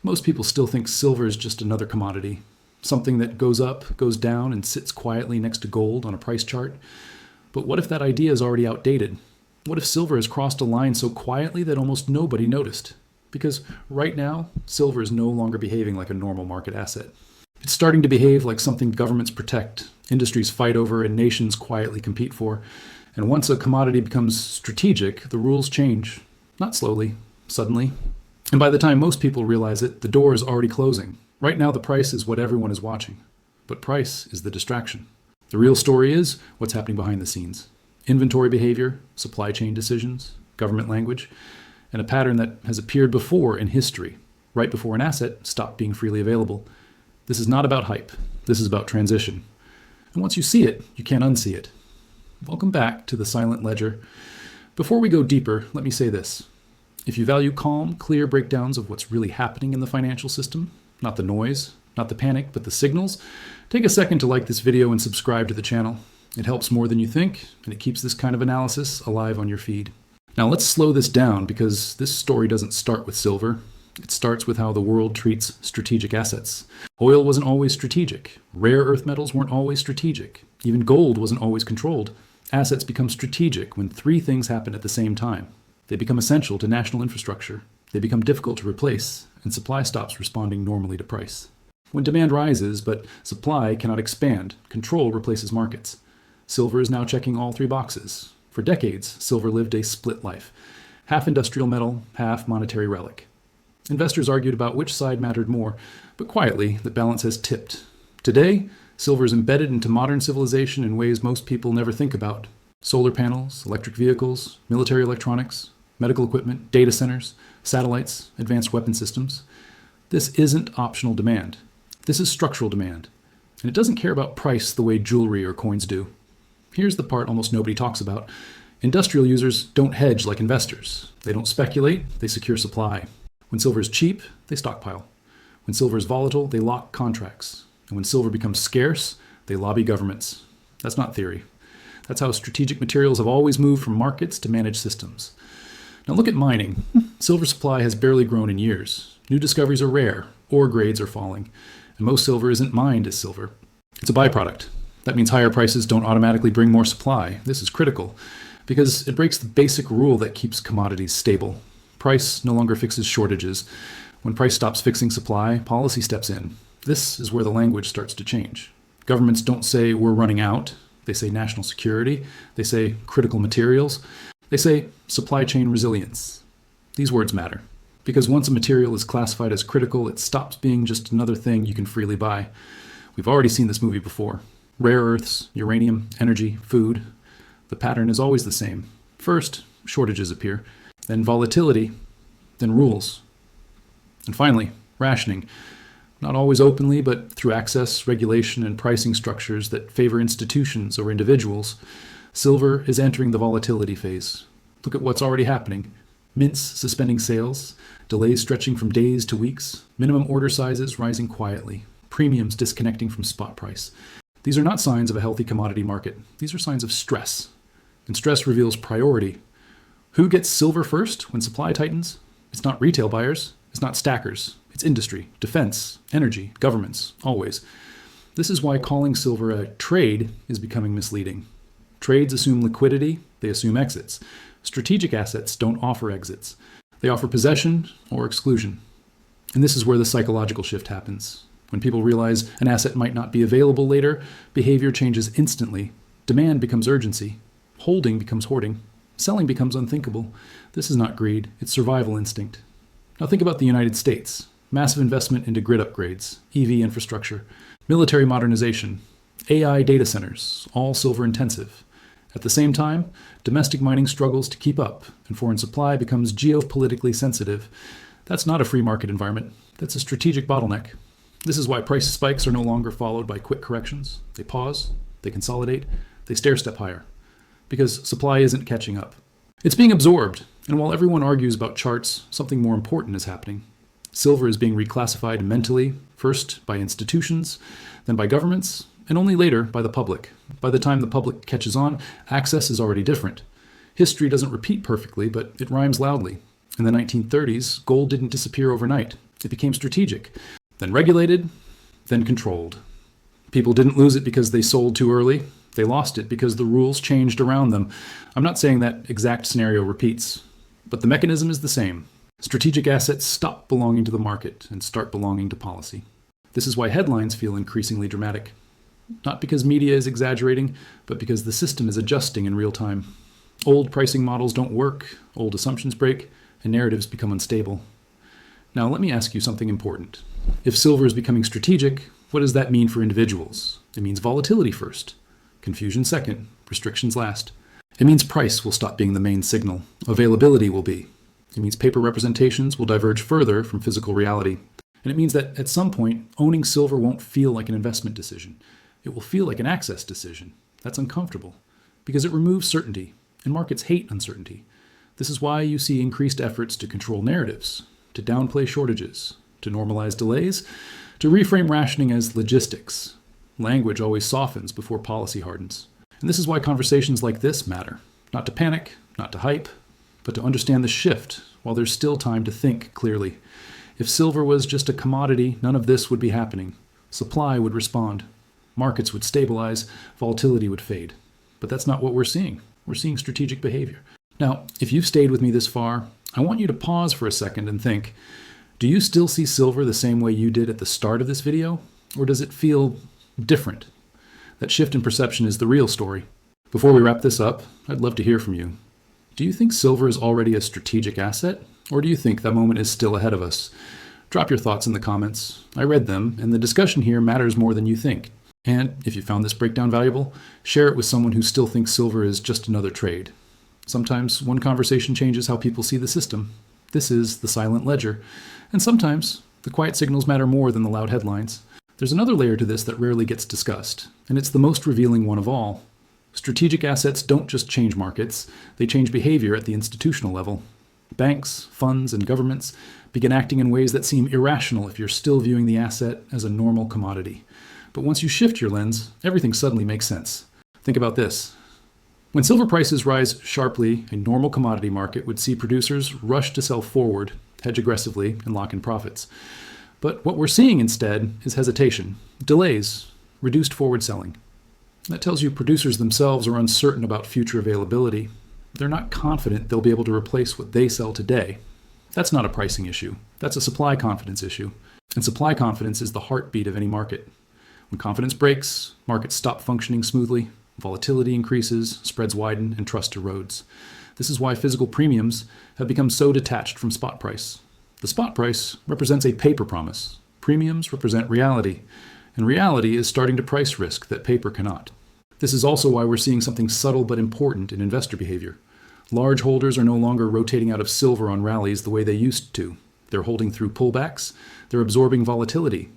Most people still think silver is just another commodity, something that goes up, goes down, and sits quietly next to gold on a price chart. But what if that idea is already outdated? What if silver has crossed a line so quietly that almost nobody noticed? Because right now, silver is no longer behaving like a normal market asset. It's starting to behave like something governments protect, industries fight over, and nations quietly compete for. And once a commodity becomes strategic, the rules change. Not slowly, suddenly. And by the time most people realize it, the door is already closing. Right now, the price is what everyone is watching. But price is the distraction. The real story is what's happening behind the scenes. Inventory behavior, supply chain decisions, government language, and a pattern that has appeared before in history, right before an asset stopped being freely available. This is not about hype. This is about transition. And once you see it, you can't unsee it. Welcome back to the Silent Ledger. Before we go deeper, let me say this. If you value calm, clear breakdowns of what's really happening in the financial system, not the noise, not the panic, but the signals, take a second to like this video and subscribe to the channel. It helps more than you think, and it keeps this kind of analysis alive on your feed. Now let's slow this down because this story doesn't start with silver. It starts with how the world treats strategic assets. Oil wasn't always strategic. Rare earth metals weren't always strategic. Even gold wasn't always controlled. Assets become strategic when three things happen at the same time. They become essential to national infrastructure. They become difficult to replace, and supply stops responding normally to price. When demand rises, but supply cannot expand, control replaces markets. Silver is now checking all three boxes. For decades, silver lived a split life. Half industrial metal, half monetary relic. Investors argued about which side mattered more, but quietly, the balance has tipped. Today, silver is embedded into modern civilization in ways most people never think about. Solar panels, electric vehicles, military electronics, medical equipment, data centers, satellites, advanced weapon systems. This isn't optional demand. This is structural demand. And it doesn't care about price the way jewelry or coins do. Here's the part almost nobody talks about. Industrial users don't hedge like investors. They don't speculate, they secure supply. When silver is cheap, they stockpile. When silver is volatile, they lock contracts. And when silver becomes scarce, they lobby governments. That's not theory. That's how strategic materials have always moved from markets to managed systems. Now look at mining. Silver supply has barely grown in years. New discoveries are rare, ore grades are falling, and most silver isn't mined as silver. It's a byproduct. That means higher prices don't automatically bring more supply. This is critical because it breaks the basic rule that keeps commodities stable. Price no longer fixes shortages. When price stops fixing supply, policy steps in. This is where the language starts to change. Governments don't say we're running out. They say national security. They say critical materials. They say supply chain resilience. These words matter because once a material is classified as critical, it stops being just another thing you can freely buy. We've already seen this movie before. Rare earths, uranium, energy, food. The pattern is always the same. First, shortages appear, then volatility, then rules. And finally, rationing. Not always openly, but through access, regulation, and pricing structures that favor institutions or individuals. Silver is entering the volatility phase. Look at what's already happening. Mints suspending sales, delays stretching from days to weeks, minimum order sizes rising quietly, premiums disconnecting from spot price. These are not signs of a healthy commodity market. These are signs of stress. And stress reveals priority. Who gets silver first when supply tightens? It's not retail buyers. It's not stackers. It's industry, defense, energy, governments, always. This is why calling silver a trade is becoming misleading. Trades assume liquidity, they assume exits. Strategic assets don't offer exits. They offer possession or exclusion. And this is where the psychological shift happens. When people realize an asset might not be available later, behavior changes instantly. Demand becomes urgency. Holding becomes hoarding. Selling becomes unthinkable. This is not greed, it's survival instinct. Now think about the United States. Massive investment into grid upgrades, EV infrastructure, military modernization, AI data centers, all silver intensive. At the same time, domestic mining struggles to keep up, and foreign supply becomes geopolitically sensitive. That's not a free market environment. That's a strategic bottleneck. This is why price spikes are no longer followed by quick corrections. They pause, they consolidate, they stair-step higher. Because supply isn't catching up. It's being absorbed, and while everyone argues about charts, something more important is happening. Silver is being reclassified mentally, first by institutions, then by governments, and only later by the public. By the time the public catches on, access is already different. History doesn't repeat perfectly, but it rhymes loudly. In the 1930s, gold didn't disappear overnight. It became strategic, then regulated, then controlled. People didn't lose it because they sold too early. They lost it because the rules changed around them. I'm not saying that exact scenario repeats, but the mechanism is the same. Strategic assets stop belonging to the market and start belonging to policy. This is why headlines feel increasingly dramatic. Not because media is exaggerating, but because the system is adjusting in real time. Old pricing models don't work, old assumptions break, and narratives become unstable. Now, let me ask you something important. If silver is becoming strategic, what does that mean for individuals? It means volatility first, confusion second, restrictions last. It means price will stop being the main signal. Availability will be. It means paper representations will diverge further from physical reality. And it means that at some point, owning silver won't feel like an investment decision. It will feel like an access decision. That's uncomfortable because it removes certainty, and markets hate uncertainty. This is why you see increased efforts to control narratives, to downplay shortages, to normalize delays, to reframe rationing as logistics. Language always softens before policy hardens. And this is why conversations like this matter. Not to panic, not to hype, but to understand the shift while there's still time to think clearly. If silver was just a commodity, none of this would be happening. Supply would respond. Markets would stabilize, volatility would fade. But that's not what we're seeing. We're seeing strategic behavior. Now, if you've stayed with me this far, I want you to pause for a second and think, do you still see silver the same way you did at the start of this video? Or does it feel different? That shift in perception is the real story. Before we wrap this up, I'd love to hear from you. Do you think silver is already a strategic asset? Or do you think that moment is still ahead of us? Drop your thoughts in the comments. I read them, and the discussion here matters more than you think. And if you found this breakdown valuable, share it with someone who still thinks silver is just another trade. Sometimes one conversation changes how people see the system. This is the silent ledger. And sometimes the quiet signals matter more than the loud headlines. There's another layer to this that rarely gets discussed, and it's the most revealing one of all. Strategic assets don't just change markets, they change behavior at the institutional level. Banks, funds, and governments begin acting in ways that seem irrational if you're still viewing the asset as a normal commodity. But once you shift your lens, everything suddenly makes sense. Think about this. When silver prices rise sharply, a normal commodity market would see producers rush to sell forward, hedge aggressively, and lock in profits. But what we're seeing instead is hesitation, delays, reduced forward selling. That tells you producers themselves are uncertain about future availability. They're not confident they'll be able to replace what they sell today. That's not a pricing issue. That's a supply confidence issue. And supply confidence is the heartbeat of any market. When confidence breaks, markets stop functioning smoothly, volatility increases, spreads widen, and trust erodes. This is why physical premiums have become so detached from spot price. The spot price represents a paper promise. Premiums represent reality. And reality is starting to price risk that paper cannot. This is also why we're seeing something subtle but important in investor behavior. Large holders are no longer rotating out of silver on rallies the way they used to. They're holding through pullbacks. They're absorbing volatility.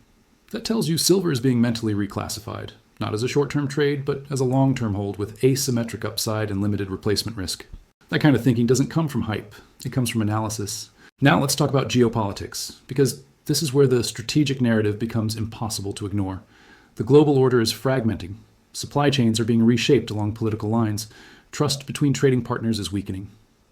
That tells you silver is being mentally reclassified, not as a short-term trade, but as a long-term hold with asymmetric upside and limited replacement risk. That kind of thinking doesn't come from hype. It comes from analysis. Now let's talk about geopolitics, because this is where the strategic narrative becomes impossible to ignore. The global order is fragmenting. Supply chains are being reshaped along political lines. Trust between trading partners is weakening.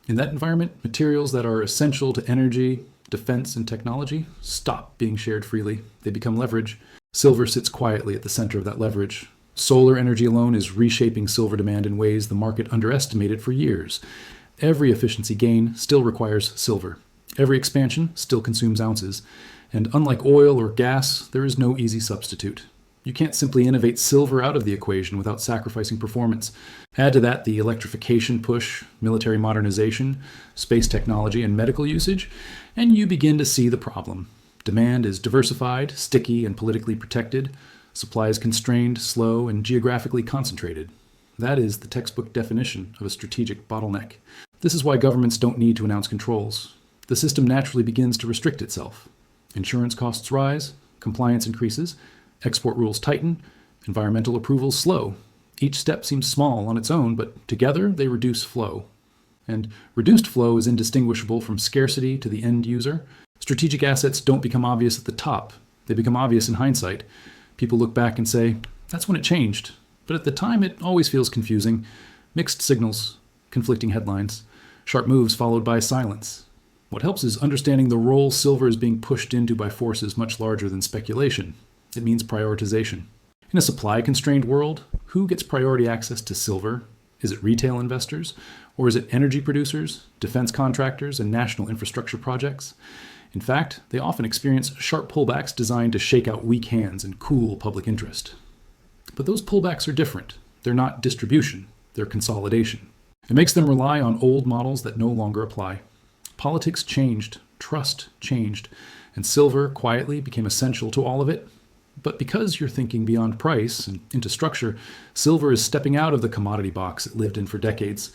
In that environment, materials that are essential to energy, defense, and technology stop being shared freely. They become leverage. Silver sits quietly at the center of that leverage. Solar energy alone is reshaping silver demand in ways the market underestimated for years. Every efficiency gain still requires silver. Every expansion still consumes ounces. And unlike oil or gas, there is no easy substitute. You can't simply innovate silver out of the equation without sacrificing performance. Add to that the electrification push, military modernization, space technology, and medical usage, and you begin to see the problem. Demand is diversified, sticky, and politically protected. Supply is constrained, slow, and geographically concentrated. That is the textbook definition of a strategic bottleneck. This is why governments don't need to announce controls. The system naturally begins to restrict itself. Insurance costs rise, compliance increases, export rules tighten, environmental approvals slow. Each step seems small on its own, but together they reduce flow. And reduced flow is indistinguishable from scarcity to the end user. Strategic assets don't become obvious at the top. They become obvious in hindsight. People look back and say, that's when it changed. But at the time, it always feels confusing. Mixed signals, conflicting headlines, sharp moves followed by silence. What helps is understanding the role silver is being pushed into by forces much larger than speculation. It means prioritization. In a supply-constrained world, who gets priority access to silver? Is it retail investors? Or is it energy producers, defense contractors, and national infrastructure projects? In fact, they often experience sharp pullbacks designed to shake out weak hands and cool public interest. But those pullbacks are different. They're not distribution, they're consolidation. It makes them rely on old models that no longer apply. Politics changed, trust changed, and silver quietly became essential to all of it. But because you're thinking beyond price and into structure, silver is stepping out of the commodity box it lived in for decades.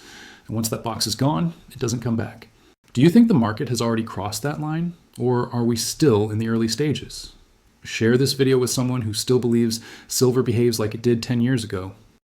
And once that box is gone, it doesn't come back. Do you think the market has already crossed that line? Or are we still in the early stages? Share this video with someone who still believes silver behaves like it did 10 years ago,